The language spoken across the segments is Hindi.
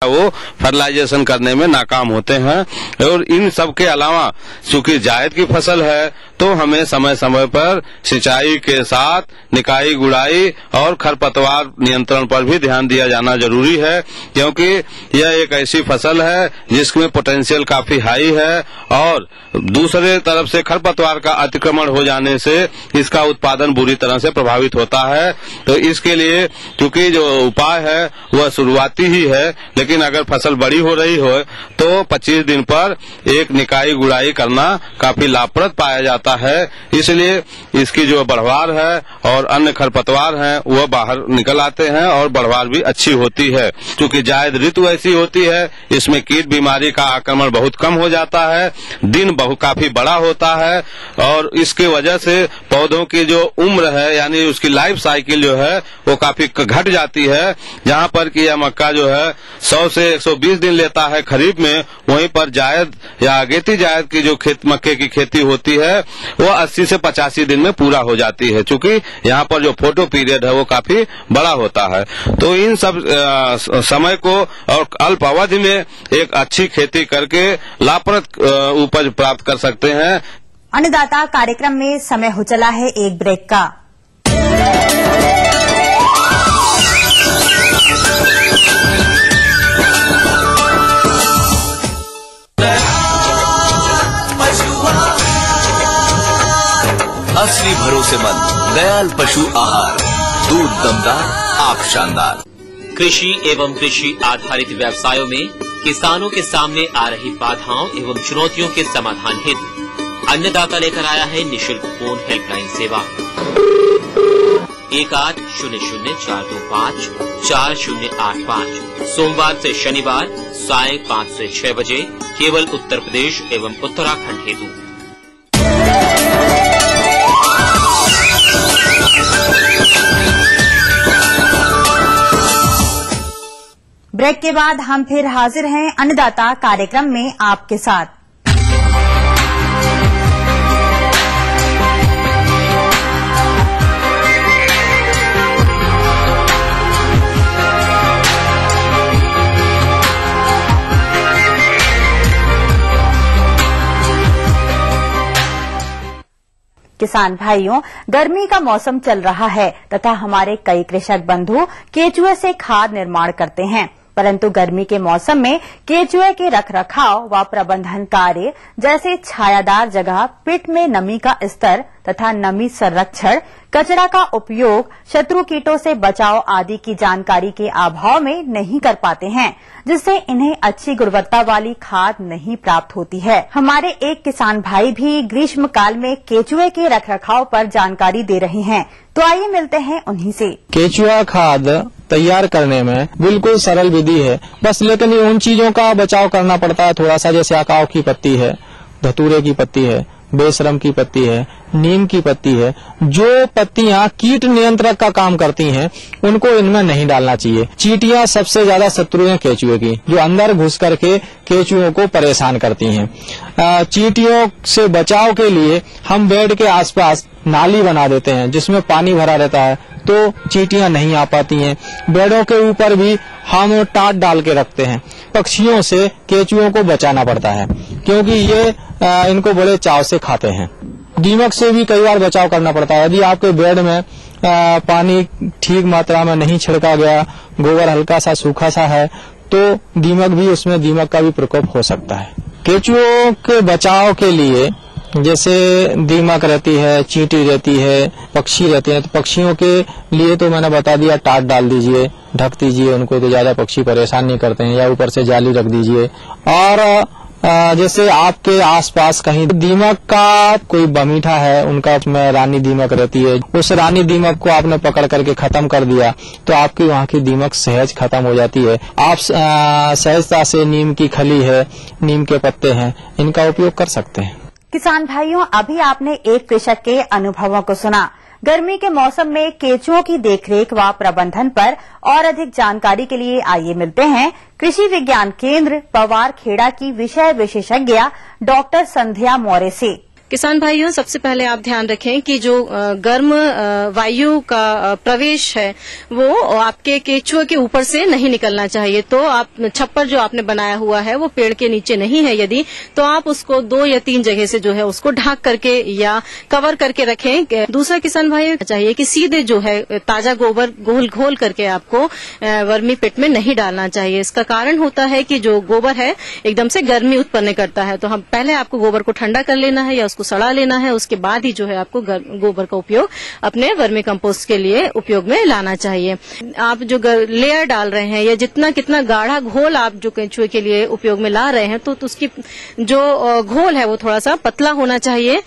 वो फर्टिलाइजेशन करने में नाकाम होते हैं। और इन सब के अलावा चूंकि जायद की फसल है तो हमें समय समय पर सिंचाई के साथ निकाई गुड़ाई और खरपतवार नियंत्रण पर भी ध्यान दिया जाना जरूरी है, क्योंकि यह एक ऐसी फसल है जिसमें पोटेंशियल काफी हाई है और दूसरे तरफ से खरपतवार का अतिक्रमण हो जाने से इसका उत्पादन बुरी तरह से प्रभावित होता है। तो इसके लिए चूंकि जो उपाय है वह शुरुआती ही है, लेकिन अगर फसल बड़ी हो रही हो तो 25 दिन पर एक निकाई गुड़ाई करना काफी लाभप्रद पाया जाता है। इसलिए इसकी जो बढ़वार है और अन्य खरपतवार हैं वह बाहर निकल आते हैं और बढ़वार भी अच्छी होती है। क्योंकि जायद ऋतु ऐसी होती है, इसमें कीट बीमारी का आक्रमण बहुत कम हो जाता है, दिन काफी बड़ा होता है और इसके वजह से पौधों की जो उम्र है यानी उसकी लाइफ साइकिल जो है वो काफी घट जाती है। जहां पर कि यह मक्का जो है 100 से 120 दिन लेता है खरीफ में, वहीं पर जायद या अगेती जायद की जो मक्के की खेती होती है वो 80 से 85 दिन में पूरा हो जाती है। चूंकि यहाँ पर जो फोटो पीरियड है वो काफी बड़ा होता है। तो इन सब समय को और अल्प अवधि में एक अच्छी खेती करके लाभप्रद उपज प्राप्त कर सकते हैं। अन्नदाता कार्यक्रम में समय हो चला है एक ब्रेक का। असली भरोसेमंद दयाल पशु आहार, दूध दमदार, आंख शानदार। कृषि एवं कृषि आधारित व्यवसायों में किसानों के सामने आ रही बाधाओं एवं चुनौतियों के समाधान हेतु अन्नदाता लेकर आया है निःशुल्क फोन हेल्पलाइन सेवा 1800-425-4085 सोमवार से शनिवार साय 5 से 6 बजे केवल उत्तर प्रदेश एवं उत्तराखंड हेतु। ब्रेक के बाद हम फिर हाजिर हैं अन्नदाता कार्यक्रम में आपके साथ। किसान भाइयों, गर्मी का मौसम चल रहा है तथा हमारे कई कृषक बंधु केचुए से खाद निर्माण करते हैं, परंतु गर्मी के मौसम में केचुए के रखरखाव व प्रबंधन कार्य जैसे छायादार जगह, पिट में नमी का स्तर तथा नमी संरक्षण, कचरा का उपयोग, शत्रु कीटों से बचाव आदि की जानकारी के अभाव में नहीं कर पाते हैं, जिससे इन्हें अच्छी गुणवत्ता वाली खाद नहीं प्राप्त होती है। हमारे एक किसान भाई भी ग्रीष्म काल में केचुए के रखरखाव पर जानकारी दे रहे हैं, तो आइए मिलते हैं उन्हीं से। केचुआ खाद तैयार करने में बिल्कुल सरल विधि है, बस लेकिन उन चीजों का बचाव करना पड़ता है थोड़ा सा, जैसे आकाव की पत्ती है, धतूरे की पत्ती है, बेशरम की पत्ती है, नीम की पत्ती है। जो पत्तियां कीट नियंत्रक का काम करती हैं उनको इनमें नहीं डालना चाहिए। चींटियां सबसे ज्यादा शत्रु हैं केचुए की, जो अंदर घुस करके केचुओं को परेशान करती हैं। चींटियों से बचाव के लिए हम बेड के आसपास नाली बना देते हैं जिसमें पानी भरा रहता है, तो चींटियां नहीं आ पाती हैं। बेडों के ऊपर भी हम टाट डाल के रखते हैं। पक्षियों से केचुओं को बचाना पड़ता है क्योंकि ये इनको बड़े चाव से खाते हैं। दीमक से भी कई बार बचाव करना पड़ता है। यदि आपके बेड में पानी ठीक मात्रा में नहीं छिड़का गया, गोबर हल्का सा सूखा सा है, तो दीमक भी उसमें दीमक का भी प्रकोप हो सकता है। केचुओं के बचाव के लिए जैसे दीमक रहती है, चींटी रहती है, पक्षी रहते हैं, तो पक्षियों के लिए तो मैंने बता दिया, टाट डाल दीजिए, ढक दीजिए उनको, तो ज्यादा पक्षी परेशान नहीं करते हैं, या ऊपर से जाली रख दीजिए। और जैसे आपके आसपास कहीं दीमक का कोई बमीठा है, उनका उसमें रानी दीमक रहती है, उस रानी दीमक को आपने पकड़ करके खत्म कर दिया तो आपकी वहाँ की दीमक सहज खत्म हो जाती है। आप सहजता से नीम की खली है, नीम के पत्ते हैं, इनका उपयोग कर सकते हैं। किसान भाइयों, अभी आपने एक कृषक के अनुभवों को सुना। गर्मी के मौसम में केचुओं की देखरेख व प्रबंधन पर और अधिक जानकारी के लिए आइए मिलते हैं कृषि विज्ञान केंद्र पवार खेड़ा की विषय विशेषज्ञ डॉक्टर संध्या मौर्य से। किसान भाइयों, सबसे पहले आप ध्यान रखें कि जो गर्म वायु का प्रवेश है वो आपके केचुए के ऊपर से नहीं निकलना चाहिए। तो आप छप्पर जो आपने बनाया हुआ है वो पेड़ के नीचे नहीं है यदि, तो आप उसको 2 या 3 जगह से जो है उसको ढक करके या कवर करके रखें। दूसरा किसान भाइयों चाहिए कि सीधे जो है ताजा गोबर घोल करके आपको वर्मी पिट में नहीं डालना चाहिए। इसका कारण होता है कि जो गोबर है एकदम से गर्मी उत्पन्न करता है। तो हम पहले आपको गोबर को ठंडा कर लेना है या उसको सड़ा लेना है, उसके बाद ही जो है आपको गोबर का उपयोग अपने वर्मी कंपोस्ट के लिए उपयोग में लाना चाहिए। आप जो लेयर डाल रहे हैं या जितना कितना गाढ़ा घोल आप जो केंचुए के लिए उपयोग में ला रहे हैं तो उसकी जो घोल है वो थोड़ा सा पतला होना चाहिए,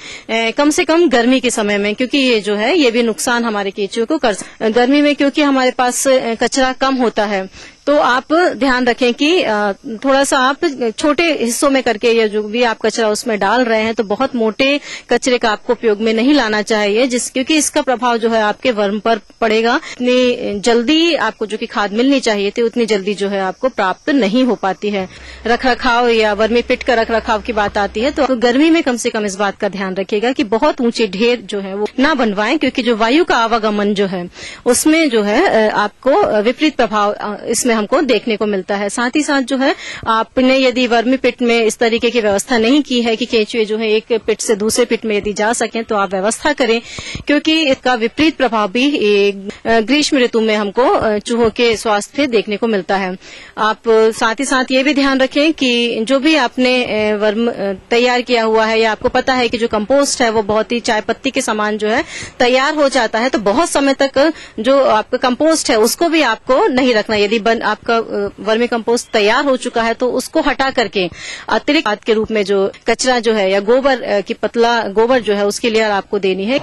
कम से कम गर्मी के समय में, क्योंकि ये जो है ये भी नुकसान हमारे केंचुए को कर गर्मी में, क्योंकि हमारे पास कचरा कम होता है। तो आप ध्यान रखें कि थोड़ा सा आप छोटे हिस्सों में करके या जो भी आप कचरा उसमें डाल रहे हैं तो बहुत मोटे कचरे का आपको उपयोग में नहीं लाना चाहिए, क्योंकि इसका प्रभाव जो है आपके वर्म पर पड़ेगा। इतनी जल्दी आपको जो कि खाद मिलनी चाहिए थी उतनी जल्दी जो है आपको प्राप्त नहीं हो पाती है। रखरखाव या वर्मी पिट का रखरखाव की बात आती है तो गर्मी में कम से कम इस बात का ध्यान रखिएगा कि बहुत ऊंचे ढेर जो है वो ना बनवाएं, क्योंकि जो वायु का आवागमन जो है उसमें जो है आपको विपरीत प्रभाव इसमें हमको देखने को मिलता है। साथ ही साथ जो है आपने यदि वर्मी पिट में इस तरीके की व्यवस्था नहीं की है कि केंचुए जो है एक पिट से दूसरे पिट में यदि जा सकें तो आप व्यवस्था करें, क्योंकि इसका विपरीत प्रभाव भी ग्रीष्म ऋतु में हमको चूहों के स्वास्थ्य पे देखने को मिलता है। आप साथ ही साथ ये भी ध्यान रखें कि जो भी आपने वर्म तैयार किया हुआ है या आपको पता है कि जो कंपोस्ट है वो बहुत ही चाय पत्ती के समान जो है तैयार हो जाता है, तो बहुत समय तक जो आपका कंपोस्ट है उसको भी आपको नहीं रखना। यदि आपका वर्मी कंपोस्ट तैयार हो चुका है तो उसको हटा करके अतिरिक्त खाद के रूप में जो कचरा जो है या गोबर की पतला गोबर जो है उसकी लेयर आपको देनी है।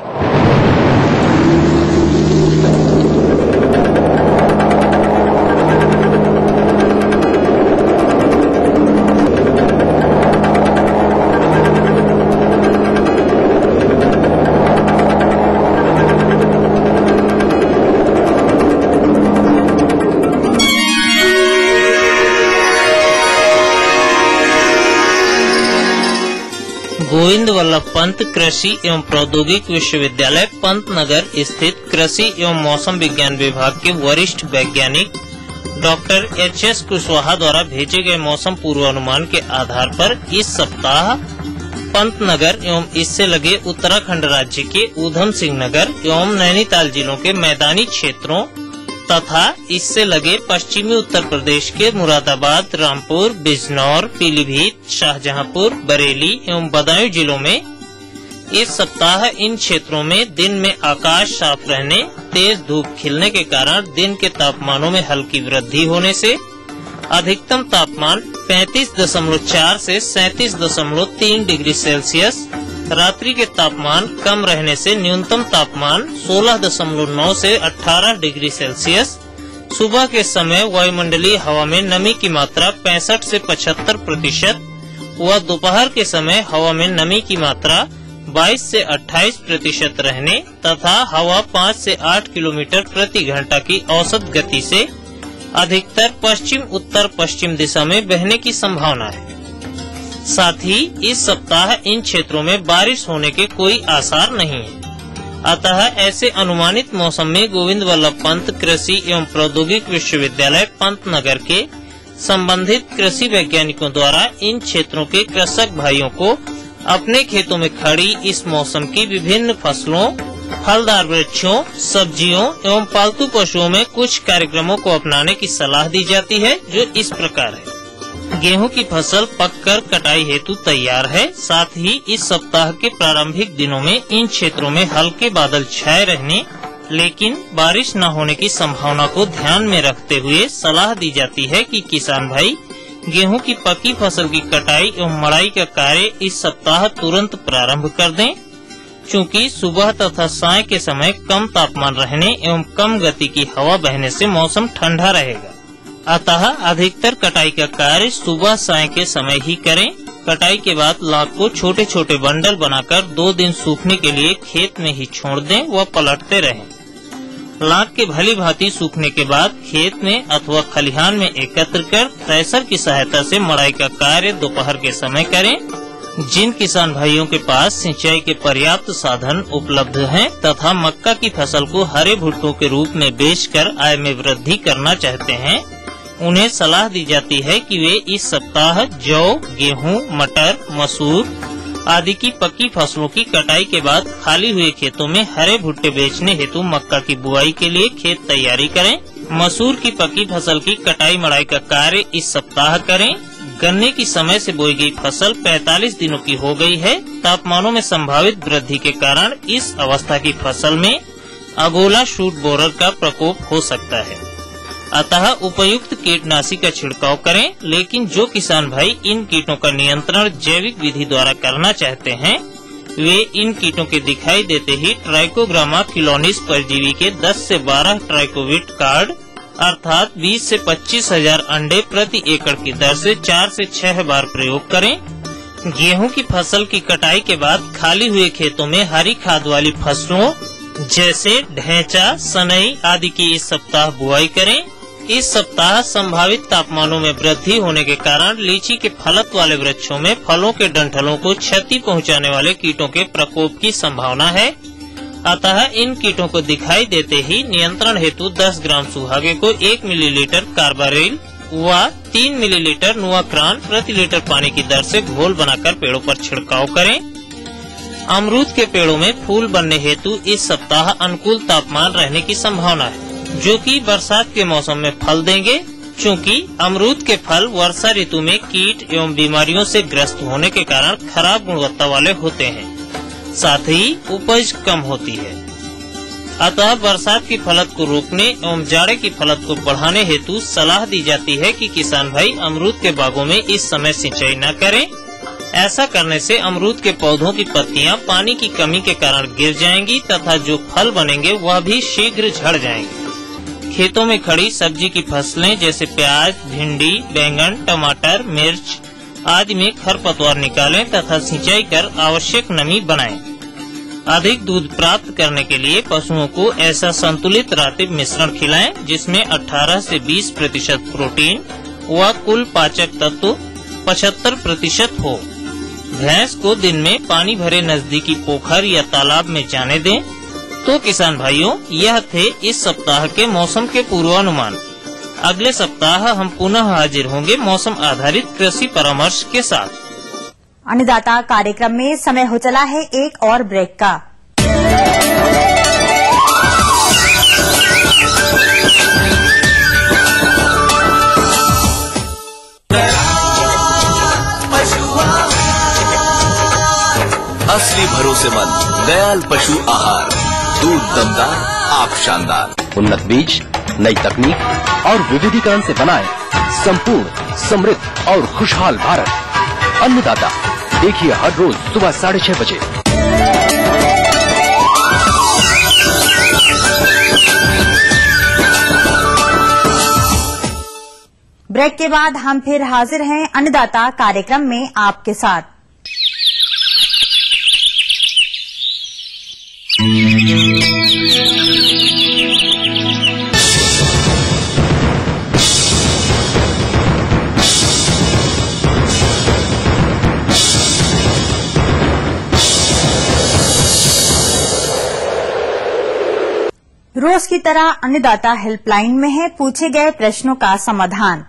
गोविंद वल्लभ पंत कृषि एवं प्रौद्योगिक विश्वविद्यालय पंतनगर स्थित कृषि एवं मौसम विज्ञान विभाग के वरिष्ठ वैज्ञानिक डॉक्टर HS कुशवाहा द्वारा भेजे गए मौसम पूर्वानुमान के आधार पर इस सप्ताह पंतनगर एवं इससे लगे उत्तराखंड राज्य के ऊधम सिंह नगर एवं नैनीताल जिलों के मैदानी क्षेत्रों तथा इससे लगे पश्चिमी उत्तर प्रदेश के मुरादाबाद, रामपुर, बिजनौर, पीलीभीत, शाहजहांपुर, बरेली एवं बदायूं जिलों में इस सप्ताह इन क्षेत्रों में दिन में आकाश साफ रहने, तेज धूप खिलने के कारण दिन के तापमानों में हल्की वृद्धि होने से अधिकतम तापमान 35.4 से 37.3 डिग्री सेल्सियस, रात्रि के तापमान कम रहने से न्यूनतम तापमान 16.9 से 18 डिग्री सेल्सियस, सुबह के समय वायुमंडलीय हवा में नमी की मात्रा 65 से 75% व दोपहर के समय हवा में नमी की मात्रा 22 से 28% रहने तथा हवा 5 से 8 किलोमीटर प्रति घंटा की औसत गति से अधिकतर पश्चिम उत्तर पश्चिम दिशा में बहने की संभावना है। साथ ही इस सप्ताह इन क्षेत्रों में बारिश होने के कोई आसार नहीं है। अतः ऐसे अनुमानित मौसम में गोविंद वल्लभ पंत कृषि एवं प्रौद्योगिक विश्वविद्यालय पंतनगर के संबंधित कृषि वैज्ञानिकों द्वारा इन क्षेत्रों के कृषक भाइयों को अपने खेतों में खड़ी इस मौसम की विभिन्न फसलों, फलदार वृक्षों, सब्जियों एवं पालतू पशुओं में कुछ कार्यक्रमों को अपनाने की सलाह दी जाती है, जो इस प्रकार है। गेहूं की फसल पककर कटाई हेतु तैयार है। साथ ही इस सप्ताह के प्रारंभिक दिनों में इन क्षेत्रों में हल्के बादल छाए रहने लेकिन बारिश न होने की संभावना को ध्यान में रखते हुए सलाह दी जाती है कि किसान भाई गेहूं की पकी फसल की कटाई एवं मड़ाई का कार्य इस सप्ताह तुरंत प्रारंभ कर दें, चूँकि सुबह तथा साय के समय कम तापमान रहने एवं कम गति की हवा बहने से मौसम ठंडा रहेगा। अतः अधिकतर कटाई का कार्य सुबह साय के समय ही करें। कटाई के बाद लाख को छोटे छोटे बंडल बनाकर 2 दिन सूखने के लिए खेत में ही छोड़ दें व पलटते रहें। लाख के भली भांति सूखने के बाद खेत में अथवा खलिहान में एकत्र कर थ्रेसर की सहायता से मड़ाई का कार्य दोपहर के समय करें। जिन किसान भाइयों के पास सिंचाई के पर्याप्त साधन उपलब्ध हैं तथा मक्का की फसल को हरे भुट्टो के रूप में बेचकर आय में वृद्धि करना चाहते हैं, उन्हें सलाह दी जाती है कि वे इस सप्ताह जौ, गेहूं, मटर, मसूर आदि की पक्की फसलों की कटाई के बाद खाली हुए खेतों में हरे भुट्टे बेचने हेतु मक्का की बुआई के लिए खेत तैयारी करें। मसूर की पक्की फसल की कटाई मड़ाई का कार्य इस सप्ताह करें। गन्ने की समय से बोई गई फसल 45 दिनों की हो गई है। तापमानों में संभावित वृद्धि के कारण इस अवस्था की फसल में अगोला शूट बोरर का प्रकोप हो सकता है, अतः उपयुक्त कीटनाशी का छिड़काव करें। लेकिन जो किसान भाई इन कीटों का नियंत्रण जैविक विधि द्वारा करना चाहते हैं, वे इन कीटों के दिखाई देते ही ट्राइकोग्रामा फिलोनिस परजीवी के 10 से 12 ट्राइकोविट कार्ड अर्थात 20 से 25 हजार अंडे प्रति एकड़ की दर से 4 से 6 बार प्रयोग करें। गेहूं की फसल की कटाई के बाद खाली हुए खेतों में हरी खाद वाली फसलों जैसे ढैंचा, सनई आदि की इस सप्ताह बुआई करें। इस सप्ताह संभावित तापमानों में वृद्धि होने के कारण लीची के फलक वाले वृक्षों में फलों के डंठलों को क्षति पहुंचाने वाले कीटों के प्रकोप की संभावना है, अतः इन कीटों को दिखाई देते ही नियंत्रण हेतु 10 ग्राम सुहागे को 1 मिलीलीटर कार्बारिल व 3 मिलीलीटर नुआक्रान प्रति लीटर पानी की दर से घोल बनाकर पेड़ों पर छिड़काव करें। अमरूद के पेड़ों में फूल बनने हेतु इस सप्ताह अनुकूल तापमान रहने की संभावना है, जो कि बरसात के मौसम में फल देंगे। चूँकि अमरूद के फल वर्षा ऋतु में कीट एवं बीमारियों से ग्रस्त होने के कारण खराब गुणवत्ता वाले होते हैं, साथ ही उपज कम होती है, अतः बरसात की फलत को रोकने एवं जाड़े की फलत को बढ़ाने हेतु सलाह दी जाती है कि किसान भाई अमरूद के बागों में इस समय सिंचाई न करें। ऐसा करने से अमरूद के पौधों की पत्तियां पानी की कमी के कारण गिर जाएंगी तथा जो फल बनेंगे वह भी शीघ्र झड़ जाएंगे। खेतों में खड़ी सब्जी की फसलें जैसे प्याज, भिंडी, बैंगन, टमाटर, मिर्च आदि में खरपतवार निकालें तथा सिंचाई कर आवश्यक नमी बनाएं। अधिक दूध प्राप्त करने के लिए पशुओं को ऐसा संतुलित रातिब मिश्रण खिलाएं जिसमें 18 से 20% प्रोटीन व कुल पाचक तत्व 75% हो। भैंस को दिन में पानी भरे नजदीकी पोखर या तालाब में जाने दें। तो किसान भाइयों, यह थे इस सप्ताह के मौसम के पूर्वानुमान। अगले सप्ताह हम पुनः हाजिर होंगे मौसम आधारित कृषि परामर्श के साथ। अन्नदाता कार्यक्रम में समय हो चला है एक और ब्रेक का। असली भरोसेमंद दयाल पशु आहार, दूध दमदार, आप शानदार। उन्नत बीज, नई तकनीक और विविधीकरण से बनाए संपूर्ण, समृद्ध और खुशहाल भारत। अन्नदाता देखिए हर रोज सुबह 6:30 बजे। ब्रेक के बाद हम फिर हाजिर हैं अन्नदाता कार्यक्रम में आपके साथ। रोज की तरह अन्नदाता हेल्पलाइन में है पूछे गए प्रश्नों का समाधान।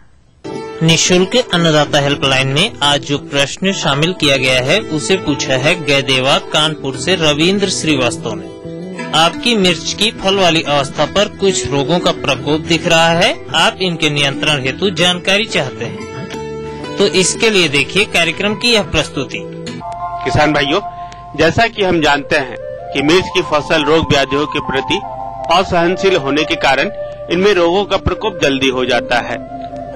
निशुल्क अन्नदाता हेल्पलाइन में आज जो प्रश्न शामिल किया गया है उसे पूछा है गयदेवा कानपुर से रविंद्र श्रीवास्तव ने। आपकी मिर्च की फल वाली अवस्था पर कुछ रोगों का प्रकोप दिख रहा है, आप इनके नियंत्रण हेतु जानकारी चाहते हैं, तो इसके लिए देखिए कार्यक्रम की यह प्रस्तुति। किसान भाइयों, जैसा कि हम जानते हैं कि मिर्च की फसल रोग व्याधियों के प्रति असहनशील होने के कारण इनमें रोगों का प्रकोप जल्दी हो जाता है।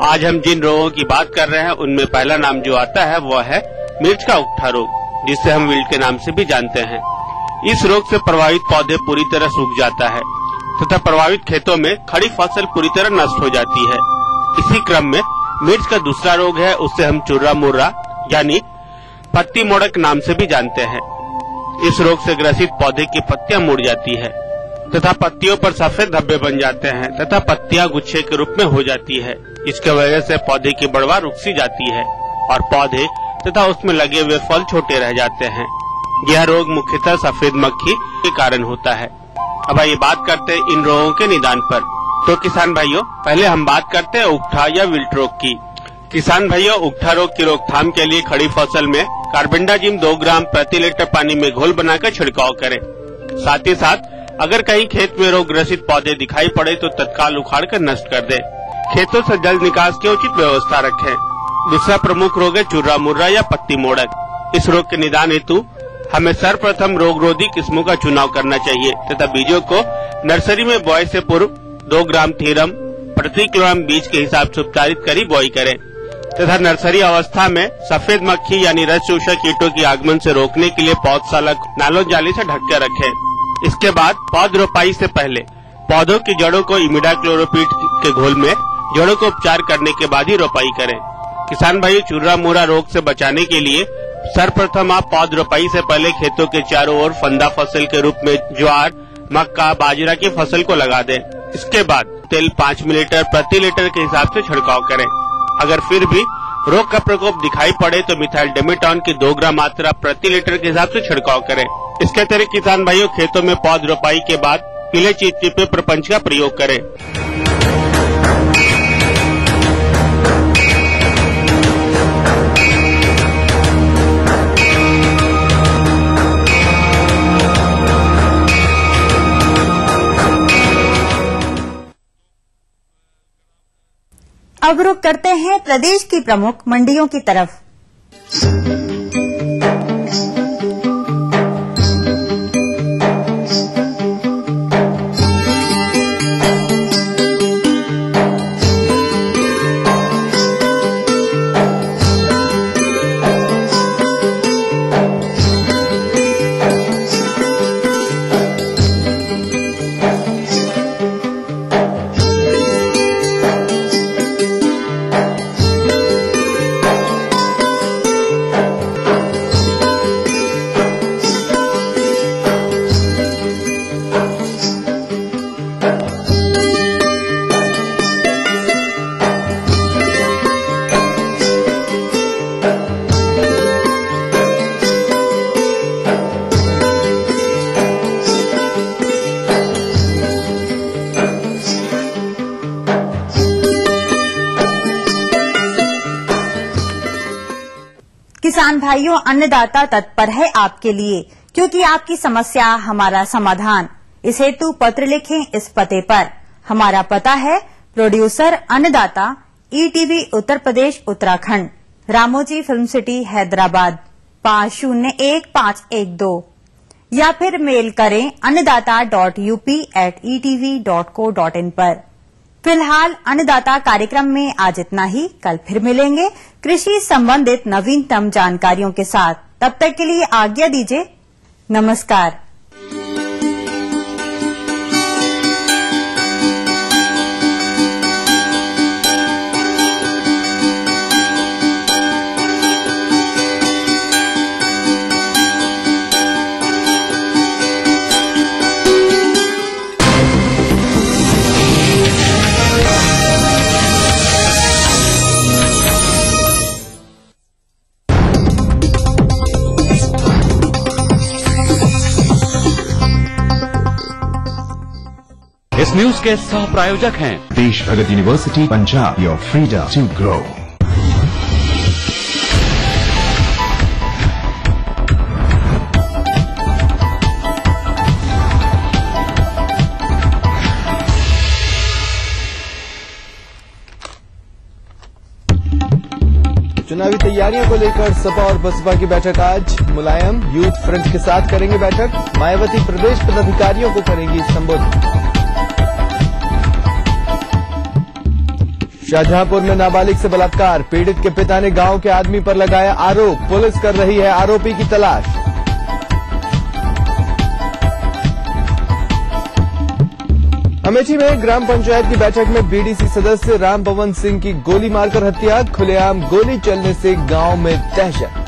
आज हम जिन रोगों की बात कर रहे हैं उनमें पहला नाम जो आता है वह है मिर्च का उकठा रोग, जिसे हम विल्ट के नाम से भी जानते हैं। इस रोग से प्रभावित पौधे पूरी तरह सूख जाता है तथा प्रभावित खेतों में खड़ी फसल पूरी तरह नष्ट हो जाती है। इसी क्रम में मिर्च का दूसरा रोग है, उससे हम चुर्रा मुर्रा यानी पत्ती मोड़क नाम से भी जानते हैं। इस रोग से ग्रसित पौधे की पत्तियां मुड़ जाती है तथा पत्तियों पर सफेद धब्बे बन जाते हैं तथा पत्तियां गुच्छे के रूप में हो जाती है। इसके वजह से पौधे की बढ़वा रुक सी जाती है और पौधे तथा उसमें लगे हुए फल छोटे रह जाते हैं। यह रोग मुख्यतः सफेद मक्खी के कारण होता है। अब आइए बात करते हैं इन रोगों के निदान पर। तो किसान भाइयों, पहले हम बात करते हैं उकठा या विल्ट रोग की। किसान भाइयों, उकठा रोग की रोकथाम के लिए खड़ी फसल में कार्बेंडाजिम 2 ग्राम प्रति लीटर पानी में घोल बनाकर छिड़काव करें। साथ ही साथ अगर कहीं खेत में रोग ग्रसित पौधे दिखाई पड़े तो तत्काल उखाड़ कर नष्ट कर दे। खेतों से जल निकास की उचित व्यवस्था रखें। दूसरा प्रमुख रोग है चुर्रा मुर्रा या पत्ती मोड़क। इस रोग के निदान हेतु हमें सर्वप्रथम रोगरोधी किस्मों का चुनाव करना चाहिए तथा बीजों को नर्सरी में बुआई से पूर्व 2 ग्राम थीरम प्रति किलोग्राम बीज के हिसाब से उपचारित कर बुआई करें तथा नर्सरी अवस्था में सफेद मक्खी यानी रस चूसक कीटों की आगमन से रोकने के लिए पौधशाला नायलॉन जाली से ढक कर रखें। इसके बाद पौध रोपाई से पहले पौधों की जड़ों को इमिडाक्लोरोपीड के घोल में जड़ों को उपचार करने के बाद ही रोपाई करें। किसान भाई, चुर्रा मुर्रा रोग से बचाने के लिए सर्वप्रथम आप पौध रोपाई से पहले खेतों के चारों ओर फंदा फसल के रूप में ज्वार, मक्का, बाजरा की फसल को लगा दें। इसके बाद तेल 5 मिलीलीटर प्रति लीटर के हिसाब से छिड़काव करें। अगर फिर भी रोग का प्रकोप दिखाई पड़े तो मिथाइल डेमेटॉन की 2 ग्राम मात्रा प्रति लीटर के हिसाब से छिड़काव करें। इसके अतिरिक्त किसान भाइयों, खेतों में पौध रोपाई के बाद पीले चिपचिपे प्रपंच का प्रयोग करें। अब रुख करते हैं प्रदेश की प्रमुख मंडियों की तरफ। किसान भाइयों, अन्नदाता तत्पर है आपके लिए, क्योंकि आपकी समस्या हमारा समाधान। इस हेतु पत्र लिखें इस पते पर। हमारा पता है प्रोड्यूसर अन्नदाता, ETV Uttar Pradesh Uttarakhand, Ramoji film city Hyderabad 501512, या फिर मेल करें annadaata.up@etv.co.in पर। फिलहाल अन्नदाता कार्यक्रम में आज इतना ही। कल फिर मिलेंगे कृषि संबंधित नवीनतम जानकारियों के साथ। तब तक के लिए आज्ञा दीजिए। नमस्कार। इस न्यूज के सह प्रायोजक हैं Desh Bhagat university Punjab, your freedom to grow. चुनावी तैयारियों को लेकर सपा और बसपा की बैठक आज। मुलायम यूथ फ्रंट के साथ करेंगे बैठक। मायावती प्रदेश पदाधिकारियों को करेंगी संबोधित। शाहजहांपुर में नाबालिग से बलात्कार, पीड़ित के पिता ने गांव के आदमी पर लगाया आरोप। पुलिस कर रही है आरोपी की तलाश। अमेठी में ग्राम पंचायत की बैठक में बीडीसी सदस्य राम पवन सिंह की गोली मारकर हत्या। खुलेआम गोली चलने से गांव में दहशत।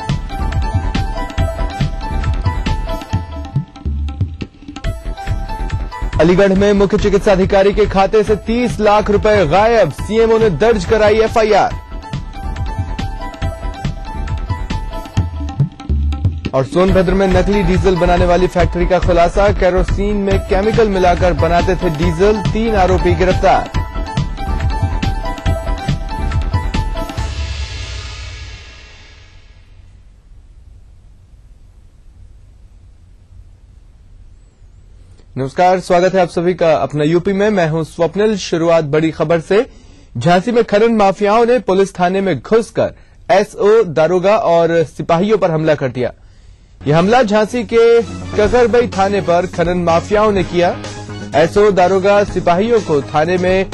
अलीगढ़ में मुख्य चिकित्सा अधिकारी के खाते से 30 लाख रुपए गायब। सीएमओ ने दर्ज कराई FIR। और सोनभद्र में नकली डीजल बनाने वाली फैक्ट्री का खुलासा, केरोसिन में केमिकल मिलाकर बनाते थे डीजल, 3 आरोपी गिरफ्तार। नमस्कार, स्वागत है आप सभी का अपना यूपी में। मैं हूं स्वप्निल। शुरुआत बड़ी खबर से। झांसी में खनन माफियाओं ने पुलिस थाने में घुसकर एसओ, दारोगा और सिपाहियों पर हमला कर दिया। यह हमला झांसी के ककरबई थाने पर खनन माफियाओं ने किया। एसओ, दारोगा, सिपाहियों को थाने में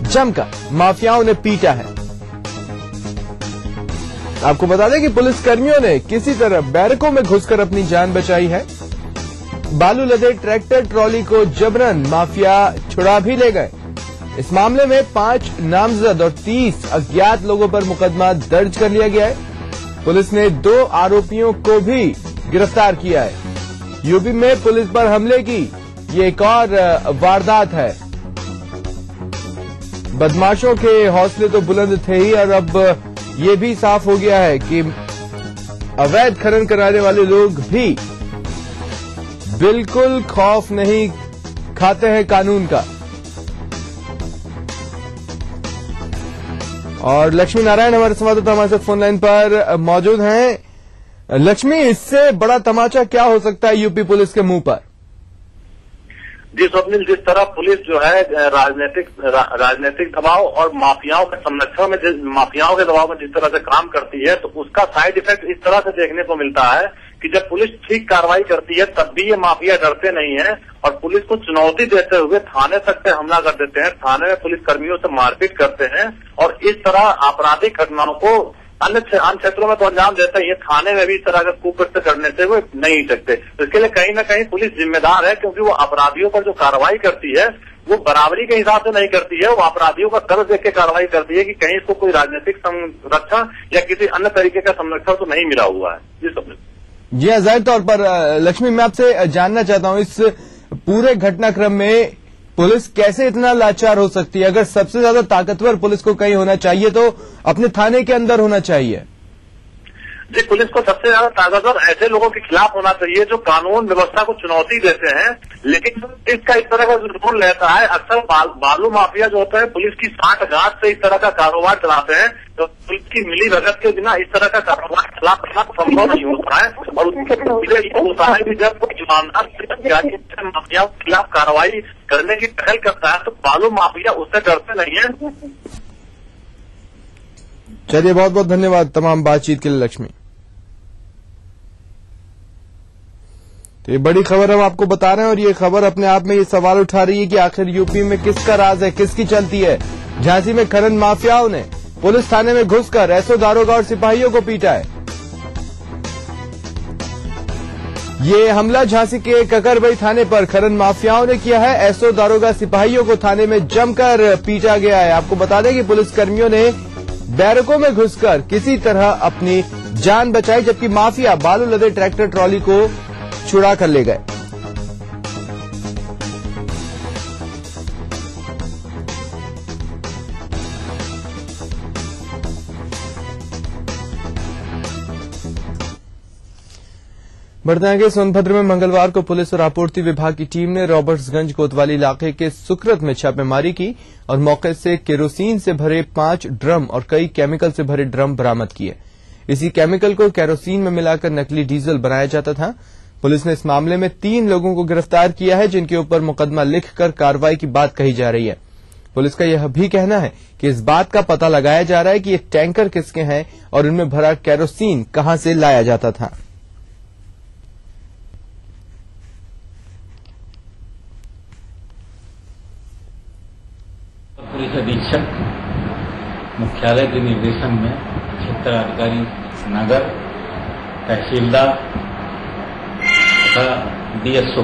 जमकर माफियाओं ने पीटा है। आपको बता दें कि पुलिसकर्मियों ने किसी तरह बैरकों में घुसकर अपनी जान बचाई है। बालू लदे ट्रैक्टर ट्रॉली को जबरन माफिया छुड़ा भी ले गए। इस मामले में 5 नामजद और 30 अज्ञात लोगों पर मुकदमा दर्ज कर लिया गया है। पुलिस ने 2 आरोपियों को भी गिरफ्तार किया है। यूपी में पुलिस पर हमले की ये एक और वारदात है। बदमाशों के हौसले तो बुलंद थे ही, और अब ये भी साफ हो गया है कि अवैध खनन कराने वाले लोग भी बिल्कुल खौफ नहीं खाते हैं कानून का। और लक्ष्मी नारायण हमारे संवाददाता हमारे साथ फोन लाइन पर मौजूद हैं। लक्ष्मी, इससे बड़ा तमाचा क्या हो सकता है यूपी पुलिस के मुंह पर? जी स्वप्निल, जिस तरह पुलिस जो है राजनीतिक दबाव और माफियाओं के संरक्षण में, माफियाओं के दबाव में जिस तरह से काम करती है, तो उसका साइड इफेक्ट इस तरह से देखने को मिलता है कि जब पुलिस ठीक कार्रवाई करती है तब भी ये माफिया डरते नहीं है और पुलिस को चुनौती देते हुए थाने तक पे हमला कर देते हैं। थाने में पुलिस कर्मियों से मारपीट करते हैं और इस तरह आपराधिक घटनाओं को अन्य क्षेत्रों में तो अंजाम देते हैं। थाने में भी इस तरह का कुकृत्य करने से वो नहीं सकते। तो इसके लिए कहीं न कहीं पुलिस जिम्मेदार है, क्योंकि वो अपराधियों पर जो कार्रवाई करती है वो बराबरी के हिसाब से नहीं करती है। वो अपराधियों का कर्ज देख के कार्रवाई करती है कि कहीं इसको कोई राजनीतिक संरक्षण या किसी अन्य तरीके का संरक्षण तो नहीं मिला हुआ है। जी समझ जी हाँ, जाहिर तौर पर लक्ष्मी, मैं आपसे जानना चाहता हूं इस पूरे घटनाक्रम में पुलिस कैसे इतना लाचार हो सकती है? अगर सबसे ज्यादा ताकतवर पुलिस को कहीं होना चाहिए तो अपने थाने के अंदर होना चाहिए। जी, पुलिस को सबसे ज्यादा ताकतवर ऐसे लोगों के खिलाफ होना चाहिए जो कानून व्यवस्था को चुनौती देते हैं, लेकिन इसका इस तरह का रोल रहता है। अक्सर बालू माफिया जो होता है पुलिस की साठगांठ से इस तरह का कारोबार चलाते हैं, तो पुलिस की मिली भगत के बिना इस तरह का कारोबार चलाना संभव नहीं होता है। और उसके होता है कि जब कोई ईमानदार माफिया के खिलाफ कार्रवाई करने की पहल करता है तो बालू माफिया उससे डरते नहीं है। चलिए, बहुत बहुत धन्यवाद तमाम बातचीत के लिए लक्ष्मी। तो ये बड़ी खबर हम आपको बता रहे हैं और ये खबर अपने आप में ये सवाल उठा रही है कि आखिर यूपी में किसका राज है, किसकी चलती है। झांसी में खनन माफियाओं ने पुलिस थाने में घुसकर एसओ, दारोगा और सिपाहियों को पीटा है। ये हमला झांसी के ककरबई थाने पर खनन माफियाओं ने किया है। एसओ, दारोगा, सिपाहियों को थाने में जमकर पीटा गया है। आपको बता दें कि पुलिसकर्मियों ने बैरकों में घुसकर किसी तरह अपनी जान बचाई, जबकि माफिया बालू लदे ट्रैक्टर ट्रॉली को छुड़ा कर ले गए। बढ़ते आगे, सोनभद्र में मंगलवार को पुलिस और आपूर्ति विभाग की टीम ने रॉबर्ट्सगंज कोतवाली इलाके के सुक्रत में छापेमारी की और मौके से केरोसिन से भरे 5 ड्रम और कई केमिकल से भरे ड्रम बरामद किए। इसी केमिकल को केरोसिन में मिलाकर नकली डीजल बनाया जाता था। पुलिस ने इस मामले में 3 लोगों को गिरफ्तार किया है, जिनके ऊपर मुकदमा लिखकर कार्रवाई की बात कही जा रही है। पुलिस का यह भी कहना है कि इस बात का पता लगाया जा रहा है कि ये टैंकर किसके हैं और इनमें भरा केरोसिन कहां से लाया जाता था। पुलिस अधीक्षक मुख्यालय के निर्देशन में क्षेत्र अधिकारी नगर, तहसीलदार तथा डीएसओ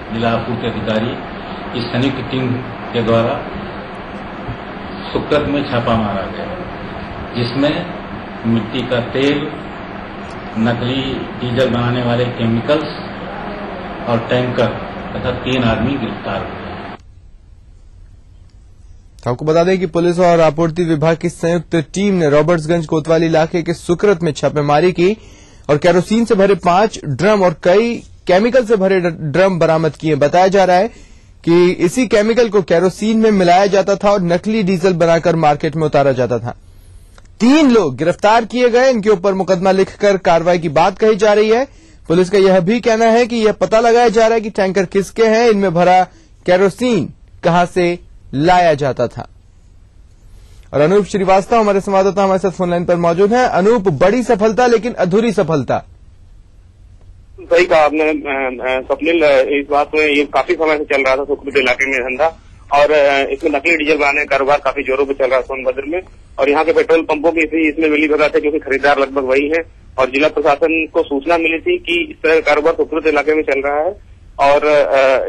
जिला आपूर्ति अधिकारी की संयुक्त टीम के द्वारा सुक्रत में छापा मारा गया, जिसमें मिट्टी का तेल, नकली डीजल बनाने वाले केमिकल्स और टैंकर तथा 3 आदमी गिरफ्तार हुए। आपको बता दें कि पुलिस और आपूर्ति विभाग की संयुक्त टीम ने रॉबर्ट्सगंज कोतवाली इलाके के सुक्रत में छापेमारी की और केरोसिन से भरे 5 ड्रम और कई केमिकल से भरे ड्रम बरामद किए। बताया जा रहा है कि इसी केमिकल को केरोसिन में मिलाया जाता था और नकली डीजल बनाकर मार्केट में उतारा जाता था। 3 लोग गिरफ्तार किए गए। इनके ऊपर मुकदमा लिखकर कार्रवाई की बात कही जा रही है। पुलिस का यह भी कहना है कि यह पता लगाया जा रहा है कि टैंकर किसके हैं, इनमें भरा केरोसिन कहां से लाया जाता था। और अनूप श्रीवास्तव हमारे संवाददाता हमारे साथ फोनलाइन पर मौजूद हैं। अनूप, बड़ी सफलता लेकिन अधूरी सफलता। सही कहा आपने स्वप्निल, इस बात में ये काफी समय से चल रहा था सुकृत इलाके में धंधा, और इसमें नकली डीजल बनाने का कारोबार काफी जोरों पर चल रहा है सोनभद्र में। और यहाँ के पेट्रोल पंपों की भी इसमें मिली भगत है, क्योंकि खरीदार लगभग वही है। और जिला प्रशासन को सूचना मिली थी कि इस तरह का कारोबार सुकृत इलाके में चल रहा है, और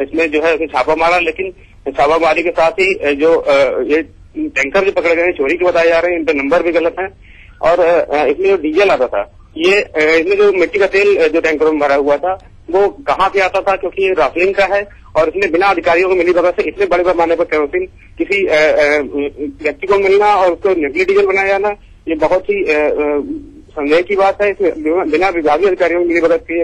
इसमें जो है छापा मारा। लेकिन छापामारी के साथ ही जो ये टैंकर जो पकड़े गए चोरी के बताए जा रहे हैं, इन पर नंबर भी गलत है। और इसमें जो डीजल आता था, ये इसमें जो मिट्टी का तेल जो टैंकरों में भरा हुआ था वो कहाँ से आता था, क्योंकि ये राफलिंग का है। और इसमें बिना अधिकारियों को मिली भगत से इतने बड़े पैमाने पर केरोसिन किसी व्यक्ति को मिलना और उसको नकली डीजल बनाया जाना, ये बहुत ही संदेह की बात है। इसमें बिना विभागीय अधिकारियों को मिली भगत के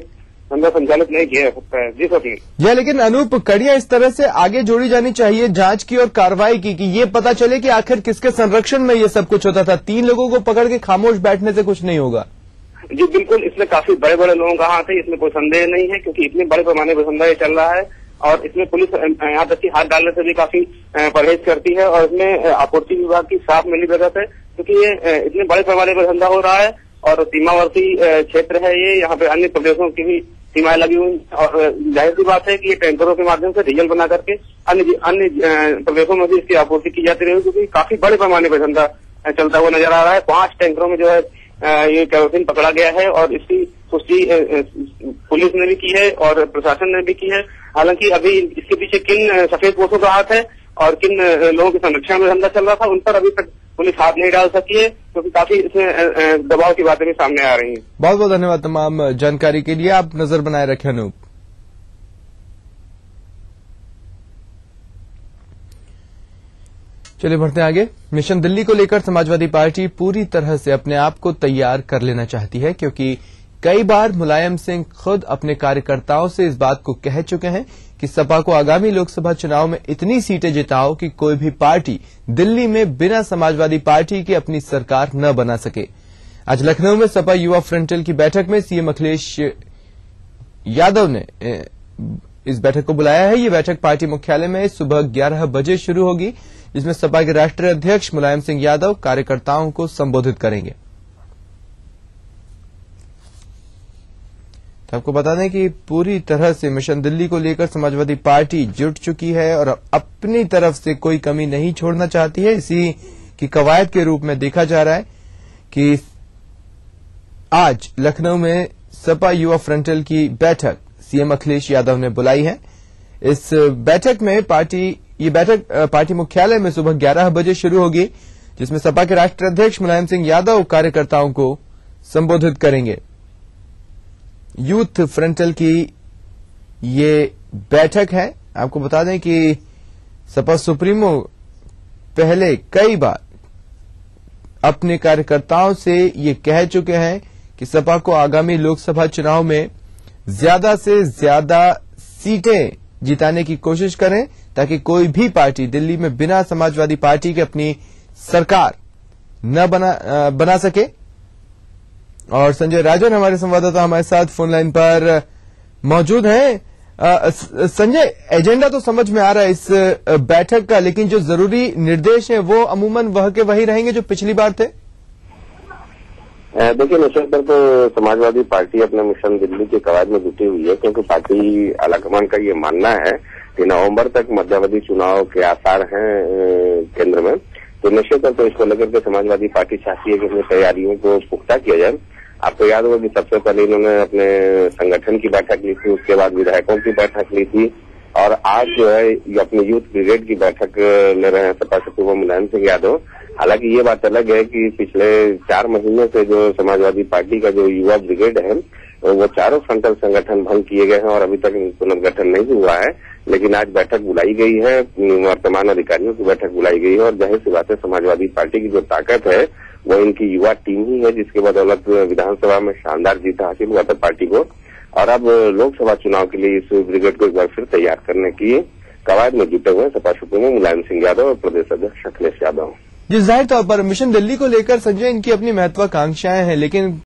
धंधा संचालित नहीं किया जा सकता है। जी स्वप्निल। यह लेकिन अनूप, कड़ियां इस तरह से आगे जोड़ी जानी चाहिए जांच की और कार्रवाई की कि ये पता चले कि आखिर किसके संरक्षण में ये सब कुछ होता था। 3 लोगों को पकड़ के खामोश बैठने से कुछ नहीं होगा। जी बिल्कुल, इसमें काफी बड़े बड़े लोगों का हाथ है, इसमें कोई संदेह नहीं है, क्योंकि इतने बड़े पैमाने पर धंधा ये चल रहा है। और इसमें पुलिस यहाँ तक कि हाथ डालने से भी काफी परहेज करती है। और इसमें आपूर्ति विभाग की साफ मिलीभगत है, क्योंकि ये इतने बड़े पैमाने पर धंधा हो रहा है और सीमावर्ती क्षेत्र है ये, यहाँ पे अन्य प्रदेशों की भी सीमाएं लगी हुई। और जाहिर सी बात है कि ये टैंकरों के माध्यम से डीजल बना करके अन्य प्रदेशों में भी इसकी आपूर्ति की जाती रही, क्योंकि काफी बड़े पैमाने पर धंधा चलता हुआ नजर आ रहा है। 5 टैंकरों में जो है ये केरोसिन पकड़ा गया है, और इसकी पुष्टि पुलिस ने भी की है और प्रशासन ने भी की है। हालांकि अभी इसके पीछे किन सफेद पोषों का हाथ है और किन लोगों के संरक्षण में धंधा चल रहा था, उन पर अभी तक पुलिस हाथ नहीं डाल सकी है, क्योंकि काफी इसमें दबाव की बातें भी सामने आ रही हैं। बहुत बहुत धन्यवाद तमाम जानकारी के लिए। आप नजर बनाए रखें अनूप। चलिए बढ़ते हैं आगे। मिशन दिल्ली को लेकर समाजवादी पार्टी पूरी तरह से अपने आप को तैयार कर लेना चाहती है, क्योंकि कई बार मुलायम सिंह खुद अपने कार्यकर्ताओं से इस बात को कह चुके हैं कि सपा को आगामी लोकसभा चुनाव में इतनी सीटें जिताओ कि कोई भी पार्टी दिल्ली में बिना समाजवादी पार्टी के अपनी सरकार न बना सके। आज लखनऊ में सपा युवा फ्रंटल की बैठक में सीएम अखिलेश यादव ने इस बैठक को बुलाया है। ये बैठक पार्टी मुख्यालय में सुबह 11 बजे शुरू होगी, जिसमें सपा के राष्ट्रीय अध्यक्ष मुलायम सिंह यादव कार्यकर्ताओं को संबोधित करेंगे। तो आपको बता दें कि पूरी तरह से मिशन दिल्ली को लेकर समाजवादी पार्टी जुट चुकी है और अपनी तरफ से कोई कमी नहीं छोड़ना चाहती है। इसी की कवायद के रूप में देखा जा रहा है कि आज लखनऊ में सपा युवा फ्रंटल की बैठक सीएम अखिलेश यादव ने बुलाई है। इस बैठक में पार्टी मुख्यालय में सुबह 11 बजे शुरू होगी, जिसमें सपा के राष्ट्रीय अध्यक्ष मुलायम सिंह यादव कार्यकर्ताओं को संबोधित करेंगे। यूथ फ्रंटल की ये बैठक है। आपको बता दें कि सपा सुप्रीमो पहले कई बार अपने कार्यकर्ताओं से ये कह चुके हैं कि सपा को आगामी लोकसभा चुनाव में ज्यादा से ज्यादा सीटें जिताने की कोशिश करें, ताकि कोई भी पार्टी दिल्ली में बिना समाजवादी पार्टी के अपनी सरकार न बना सके। और संजय राजन हमारे संवाददाता हमारे साथ फोन लाइन पर मौजूद हैं। संजय, एजेंडा तो समझ में आ रहा है इस बैठक का, लेकिन जो जरूरी निर्देश है वो अमूमन वह के वही रहेंगे जो पिछली बार थे। देखिए, मिशन पर तो समाजवादी पार्टी अपने मिशन दिल्ली के कवायद में जुटी हुई है, क्योंकि पार्टी आलाकमान का ये मानना है कि नवंबर तक मध्यावधि चुनाव के आसार हैं केंद्र में। तो निश्चित तौर पर इसको लेकर के समाजवादी पार्टी चाहती है कि अपनी तैयारियों को पुख्ता किया जाए। आपको याद होगा कि सबसे पहले इन्होंने अपने संगठन की बैठक ली थी, उसके बाद विधायकों की बैठक ली थी, और आज जो है ये अपनी यूथ ब्रिगेड की बैठक ले रहे हैं सपा सुप्रीमो मुलायम सिंह यादव। हालांकि ये बात अलग है कि पिछले 4 महीने से जो समाजवादी पार्टी का जो युवा ब्रिगेड है वो चारों फ्रंटल संगठन भंग किए गए हैं और अभी तक पुनर्गठन नहीं हुआ है। लेकिन आज बैठक बुलाई गई है, वर्तमान अधिकारियों की बैठक बुलाई गई है, और जाहिर सी बात है समाजवादी पार्टी की जो ताकत है वो इनकी युवा टीम ही है जिसके बदौलत विधानसभा में शानदार जीत हासिल हुआ था पार्टी को। और अब लोकसभा चुनाव के लिए इस ब्रिगेड को एक बार फिर तैयार करने की कवायद में जुटे हुए सपा सुप्रीमो मुलायम सिंह यादव और प्रदेश अध्यक्ष अखिलेश यादव। जिस जाहिर तौर पर मिशन दिल्ली को लेकर संजय इनकी अपनी महत्वाकांक्षाएं हैं, लेकिन